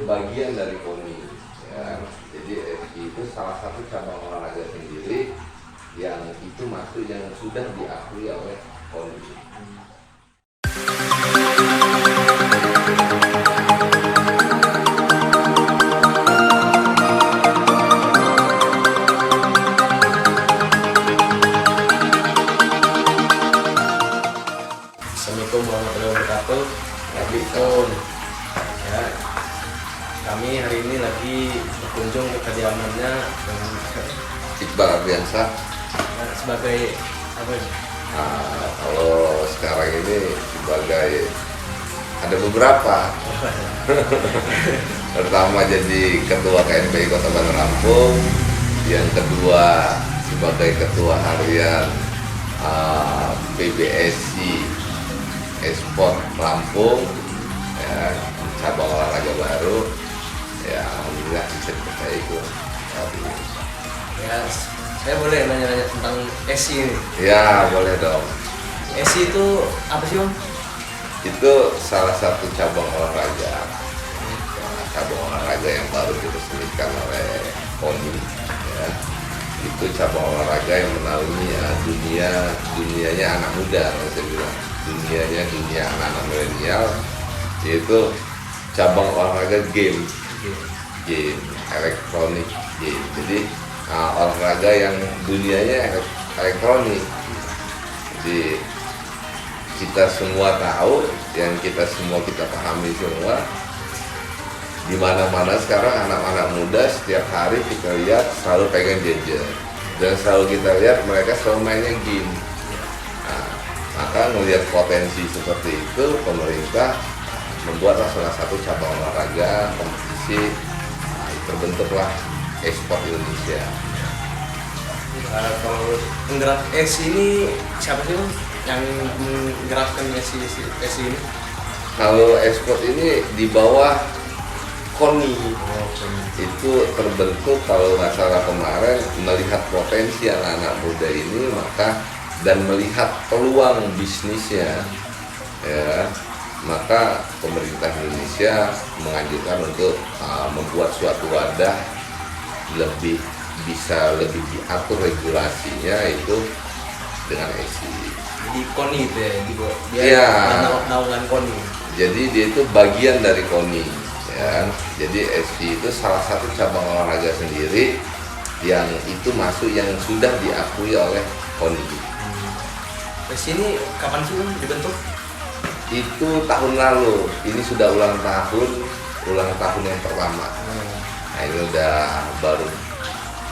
bagian dari KONI ya. Jadi FI itu salah satu cabang olahraga sendiri yang itu masuk yang sudah diakui oleh KONI. Assalamualaikum warahmatullahi wabarakatuh. Waalaikumsalam. Ya, kami hari ini lagi berkunjung ke kediamannya dengan Iqbal Ardiansah. sebagai apa ini? Nah, kalau sekarang ini sebagai ada beberapa. Pertama jadi ketua KNPI Kota Bandar Lampung, yang kedua sebagai ketua harian PBSI Esport Lampung, ya, cabang olahraga baru, ya alhamdulillah bisa dipercaya itu. Ya, saya boleh nanya-nanya tentang ESI ini. Ya boleh dong. ESI itu apa sih, Bang? Itu salah satu cabang olahraga, cabang olahraga yang baru diresmikan oleh KONI. Ya. Itu cabang olahraga yang menaungi dunianya anak muda, saya bilang dunia anak-anak milenial, yaitu cabang olahraga game elektronik game. Jadi olahraga yang dunianya elektronik. Jadi kita semua tahu, yang kita pahami semua, di mana-mana sekarang anak-anak muda setiap hari kita lihat selalu pegang gadget, dan selalu kita lihat mereka selalu mainnya game. Nah, maka melihat potensi seperti itu, pemerintah membuatlah salah satu cabang olahraga kompetisi, terbentuklah Esport Indonesia. Kalau penggerak ESI ini siapa sih, Bang, yang menggerakkan ESI ini? Kalau Esport ini di bawah KONI. Itu terbentuk kalau nggak salah kemarin, melihat potensi anak-anak muda ini, maka dan melihat peluang bisnisnya, ya, maka pemerintah Indonesia menganjurkan untuk membuat suatu wadah bisa lebih diatur regulasinya itu dengan ESI. Di KONI itu ya, dia Iya. naungan KONI. Jadi dia itu bagian dari KONI, ya. Jadi ESI itu salah satu cabang olahraga sendiri yang itu masuk yang sudah diakui oleh KONI. ESI ini kapan sih, Bang, dibentuk? Itu tahun lalu. Ini sudah ulang tahun yang pertama. Nah, ini udah baru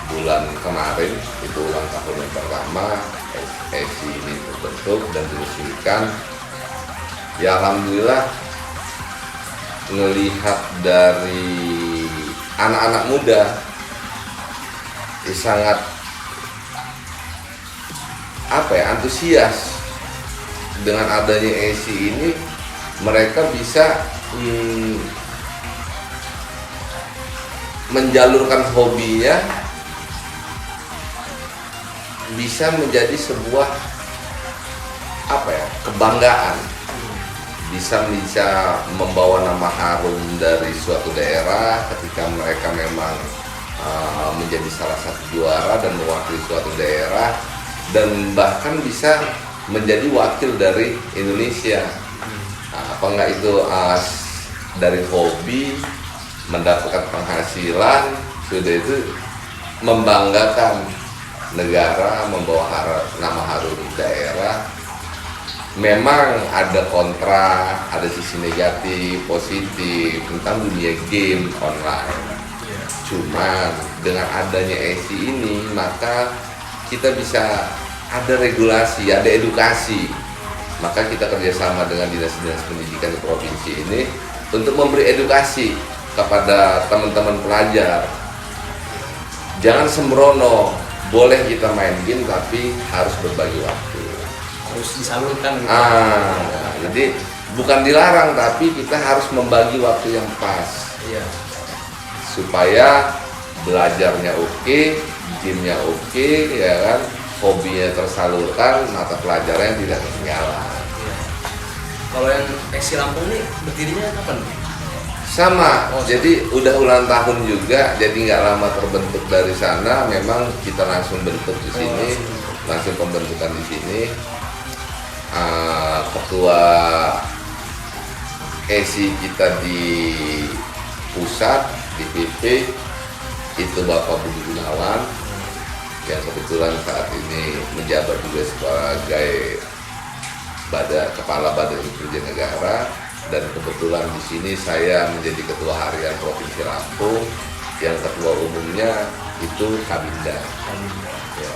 bulan kemarin itu ulang tahun yang pertama ESI ini terbentuk dan diresmikan. Ya alhamdulillah, melihat dari anak-anak muda sangat antusias dengan adanya ESI ini. Mereka bisa menjalurkan hobinya, bisa menjadi sebuah kebanggaan, bisa membawa nama harum dari suatu daerah ketika mereka memang menjadi salah satu juara dan mewakili suatu daerah, dan bahkan bisa menjadi wakil dari Indonesia. Apa enggak itu dari hobi mendapatkan penghasilan, sudah itu membanggakan negara, membawa nama harum daerah. Memang ada kontra, ada sisi negatif, positif tentang dunia game online. Cuman dengan adanya ESI ini, maka kita bisa ada regulasi, ada edukasi. Maka kita kerjasama dengan dinas-dinas pendidikan di provinsi ini untuk memberi edukasi kepada teman-teman pelajar. Jangan sembrono, boleh kita main game tapi harus berbagi waktu. Harus disalurkan. Jadi bukan dilarang, tapi kita harus membagi waktu yang pas. Iya. Supaya belajarnya oke, gamenya oke, ya kan, hobinya tersalurkan, mata pelajarannya tidak ketinggalan. Iya. Kalau yang ESI Lampung ini berdirinya kapan? Sama, Oh, jadi udah ulang tahun juga, jadi nggak lama terbentuk dari sana. Memang kita langsung bentuk di sini, langsung pembentukan di sini. Ketua ESI kita di pusat di PP itu Bapak Budi Gunawan, yang kebetulan saat ini menjabat juga sebagai Kepala Badan Intelijen Negara. Dan kebetulan di sini saya menjadi Ketua Harian Provinsi Lampung, yang Ketua Umumnya itu Kabinda. Ya.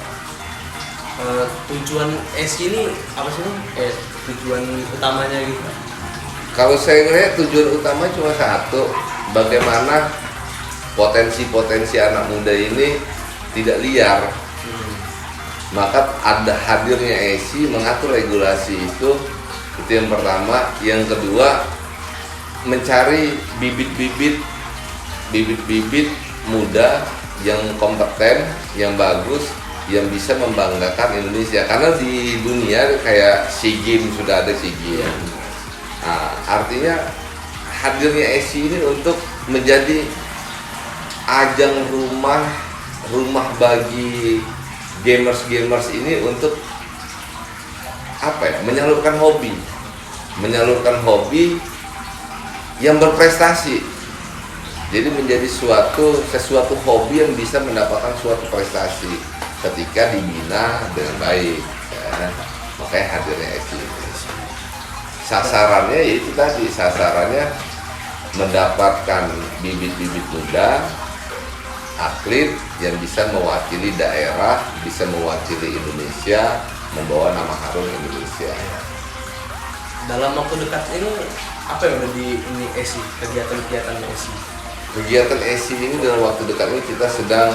Tujuan ESI ini apa sih? Tujuan utamanya gitu? Kalau saya ngelihat tujuan utama cuma satu, bagaimana potensi-potensi anak muda ini tidak liar. Maka ada hadirnya ESI mengatur regulasi itu yang pertama. Yang kedua, mencari bibit-bibit muda yang kompeten, yang bagus, yang bisa membanggakan Indonesia. Karena di dunia kayak SEA Games, sudah ada SEA Games. Nah, artinya hadirnya ESI ini untuk menjadi ajang rumah bagi gamers ini untuk menyalurkan hobi yang berprestasi. Jadi menjadi sesuatu hobi yang bisa mendapatkan suatu prestasi ketika dibina dengan baik, ya. Makanya hadirnya ESI. Sasarannya yaitu tadi, mendapatkan bibit-bibit muda, atlet yang bisa mewakili daerah, bisa mewakili Indonesia, membawa nama harum Indonesia. Dalam waktu dekat ini apa yang udah di ESI, kegiatan ESI? Kegiatan ESI ini dalam waktu dekat ini kita sedang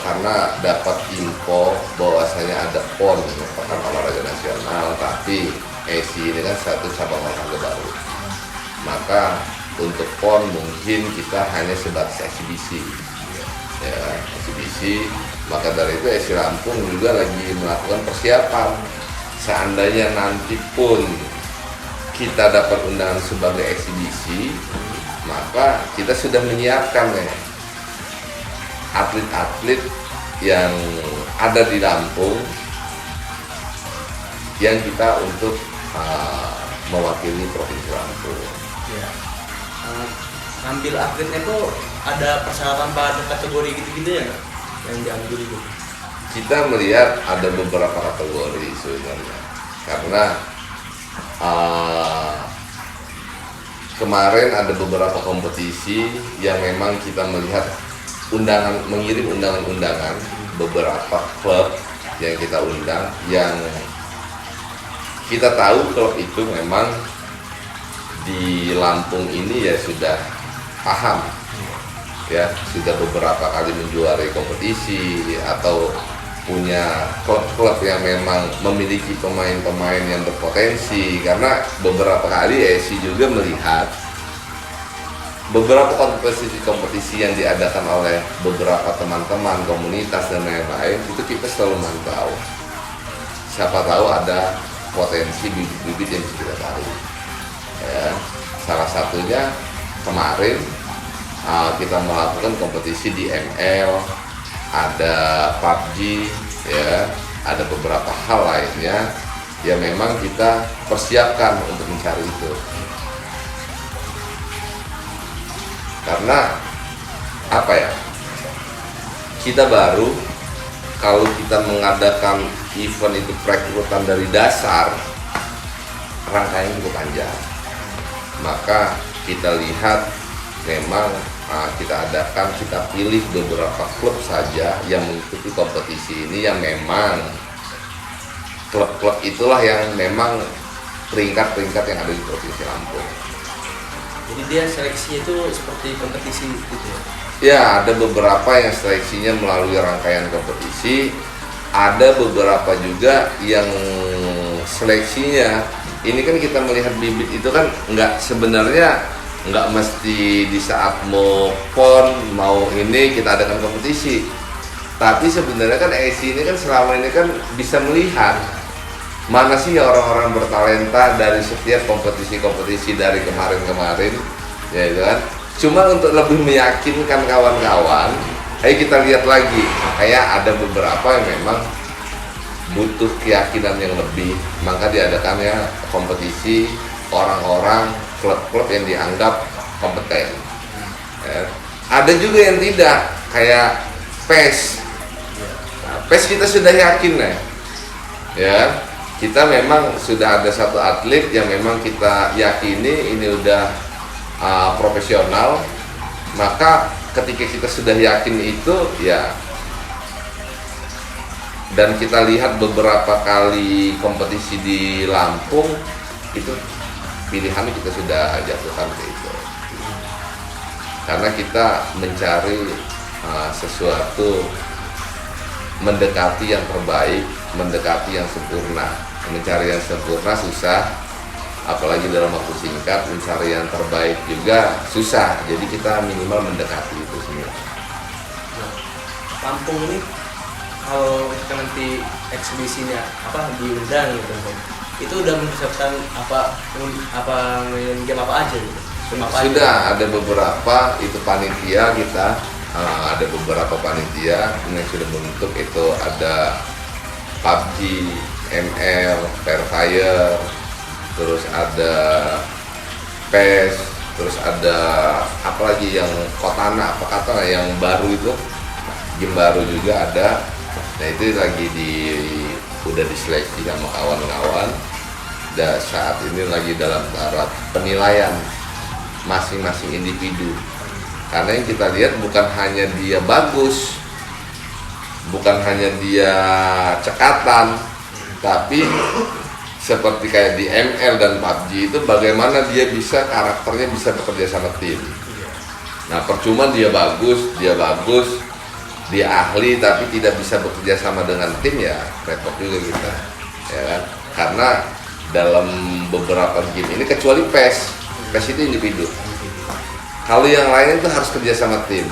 karena dapat info bahwasanya ada PON, Pekan Olahraga Nasional, tapi ESI ini kan satu cabang olahraga baru. Maka untuk PON mungkin kita hanya sebatas eksibisi. Ya, eksibisi. Maka dari itu ESI Lampung juga lagi melakukan persiapan. Seandainya nanti pun kita dapat undangan sebagai eksibisi, maka kita sudah menyiapkan atlet-atlet yang ada di Lampung yang kita untuk mewakili Provinsi Lampung. Ya. Ngambil atletnya tuh ada persyaratan pada kategori gitu-gitu ya nggak? Yang diambil itu? Kita melihat ada beberapa kategori sebenarnya, karena kemarin ada beberapa kompetisi yang memang kita melihat mengirim undangan beberapa klub yang kita undang, yang kita tahu klub itu memang di Lampung ini ya sudah paham, ya sudah beberapa kali menjuarai kompetisi atau punya klub-klub yang memang memiliki pemain-pemain yang berpotensi. Karena beberapa kali ESI juga melihat beberapa kompetisi yang diadakan oleh beberapa teman-teman komunitas dan lain-lain, itu kita selalu mantau. Siapa tahu ada potensi bibit-bibit yang bisa kita tahu. Ya, salah satunya kemarin kita melakukan kompetisi di ML, ada PUBG, ya, ada beberapa hal lainnya yang memang kita persiapkan untuk mencari itu. Karena apa ya? Kita baru, kalau kita mengadakan event itu perekrutan dari dasar, rangkaian cukup panjang. Maka kita lihat memang kita pilih beberapa klub saja yang mengikuti kompetisi ini, yang memang klub-klub itulah yang memang peringkat-peringkat yang ada di Provinsi Lampung. Jadi dia seleksinya itu seperti kompetisi gitu ya? Ya, ada beberapa yang seleksinya melalui rangkaian kompetisi, ada beberapa juga yang seleksinya, ini kan kita melihat bibit itu kan nggak mesti di saat mau PON, mau ini kita adakan kompetisi. Tapi sebenarnya kan ESI ini kan selama ini kan bisa melihat mana sih orang-orang bertalenta dari setiap kompetisi-kompetisi dari kemarin-kemarin, ya itu kan. Cuma untuk lebih meyakinkan kawan-kawan, ayo kita lihat lagi, kayak ada beberapa yang memang butuh keyakinan yang lebih, maka diadakannya kompetisi orang-orang, klub-klub yang dianggap kompeten. Ya. Ada juga yang tidak, kayak PES. Nah, PES kita sudah yakin ya. Kita memang sudah ada satu atlet yang memang kita yakini ini udah profesional, maka ketika kita sudah yakin itu ya, dan kita lihat beberapa kali kompetisi di Lampung itu pilihannya kita sudah jatuhkan ke itu, karena kita mencari sesuatu, mendekati yang terbaik, mendekati yang sempurna. Mencari yang sempurna susah, apalagi dalam waktu singkat. Mencari yang terbaik juga susah, jadi kita minimal mendekati itu semua. Lampung ini kalau kita nanti eksibisinya diundang gitu, itu udah mempersiapkan main game apa aja gitu? Sudah ada beberapa itu panitia kita, ada beberapa panitia yang sudah membentuk. Itu ada PUBG, ML, Fair Fire, terus ada PES, terus ada apa lagi yang Kotana, apa kata yang baru itu, game baru juga ada. Nah itu lagi udah diseleksi sama kawan-kawan, dan saat ini lagi dalam tahap penilaian masing-masing individu. Karena yang kita lihat bukan hanya dia bagus, bukan hanya dia cekatan, tapi seperti kayak di ML dan PUBG itu bagaimana dia bisa, karakternya bisa bekerja sama tim. Nah percuma dia bagus, dia ahli tapi tidak bisa bekerja sama dengan tim, ya repot juga kita, ya kan? Karena dalam beberapa game ini, kecuali PES itu individu. Kalau yang lain itu harus kerja sama tim.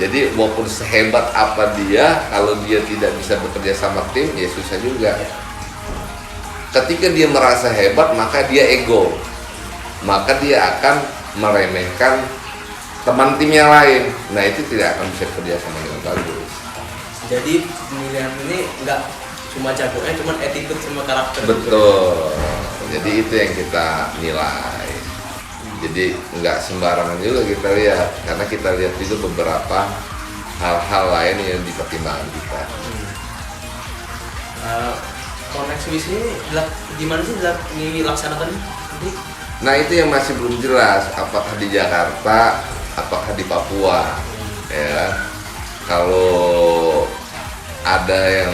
Jadi walaupun sehebat apa dia, kalau dia tidak bisa bekerja sama tim, ya susah juga. Ketika dia merasa hebat, maka dia ego, maka dia akan meremehkan teman tim yang lain. Nah itu tidak akan bisa kerja sama dengan bagus. Jadi pemilihan ini nggak cuma jagonya, cuma attitude sama karakter. Betul. Jadi itu yang kita nilai. Jadi nggak sembarangan juga kita lihat, karena kita lihat itu beberapa hal-hal lain yang dipertimbangkan kita. Koneksi ini gimana sih dilaksanakan? Nah itu yang masih belum jelas, apakah di Jakarta, apakah di Papua, ya. Kalau ada yang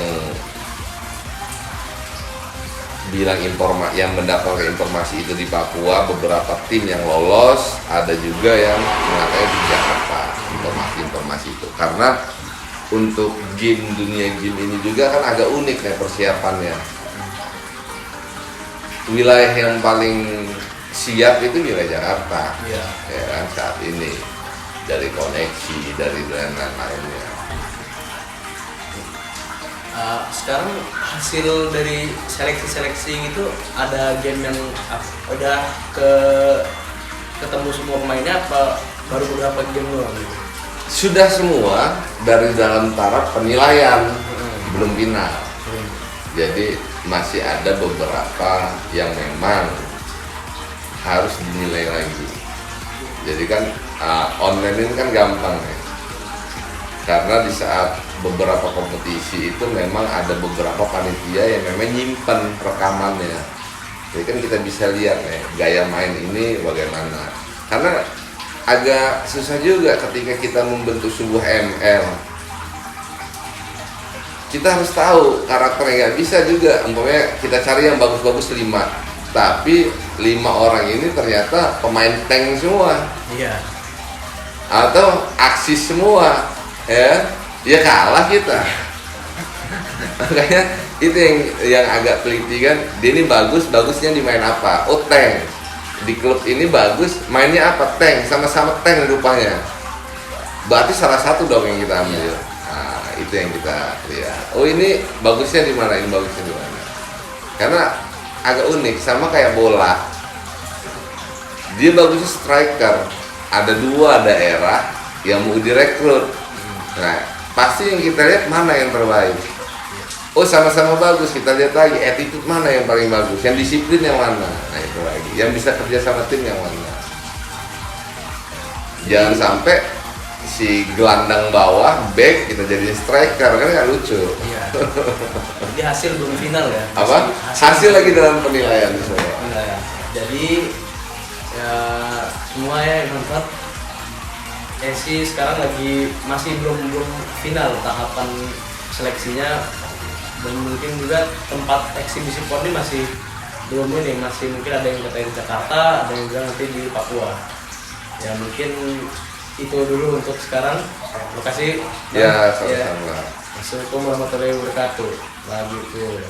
bilang yang mendapatkan informasi itu di Papua, beberapa tim yang lolos, ada juga yang mengatakan di Jakarta informasi itu. Karena untuk dunia game ini juga kan agak unik ya persiapannya. Wilayah yang paling siap itu wilayah Jakarta, ya kan, saat ini, dari koneksi, dari lain-lainnya. Sekarang hasil dari seleksi itu ada game yang udah ketemu semua pemainnya, apa baru beberapa game doang gitu? Sudah semua dari dalam taraf penilaian, belum final. Jadi masih ada beberapa yang memang harus dinilai lagi. Jadi kan online ini kan gampang ya, karena di saat beberapa kompetisi itu memang ada beberapa panitia yang memang nyimpen rekamannya. Jadi kan kita bisa lihat nih gaya main ini bagaimana. Karena agak susah juga ketika kita membentuk sebuah ML. Kita harus tahu karakternya, nggak bisa juga. Umpamanya kita cari yang bagus-bagus 5, tapi 5 orang ini ternyata pemain tank semua. Iya. Atau aksi semua, ya kalah kita. Makanya itu yang agak teliti kan. Dia ini bagusnya di main apa? Oh tank. Di klub ini bagus, mainnya apa? Tank, sama-sama tank rupanya. Berarti salah satu dong yang kita ambil. Nah, itu yang kita lihat. Oh ini bagusnya di mana? Ini bagusnya di mana? Karena agak unik, sama kayak bola. Dia bagusnya striker, ada 2 daerah yang mau direkrut. Nah, pasti yang kita lihat mana yang terbaik. Oh, sama-sama bagus, kita lihat lagi attitude mana yang paling bagus, yang disiplin yang mana. Nah, itu lagi. Yang bisa kerja sama tim yang mana. Jangan sampai si gelandang bawah back kita jadi striker, kan nggak lucu. Iya. Jadi hasil belum final ya. Apa? Hasil lagi dalam penilaian semua. Penilaian. Jadi ya semua ya yang nonton sih sekarang lagi masih belum final tahapan seleksinya, dan mungkin juga tempat eksibisi PON ini masih belum ini, masih mungkin ada yang kata di Jakarta, ada yang juga nanti di Papua. Ya mungkin itu dulu untuk sekarang. Terima kasih. Ya, sama-sama. Assalamualaikum warahmatullahi wabarakatuh. Lagi tuh.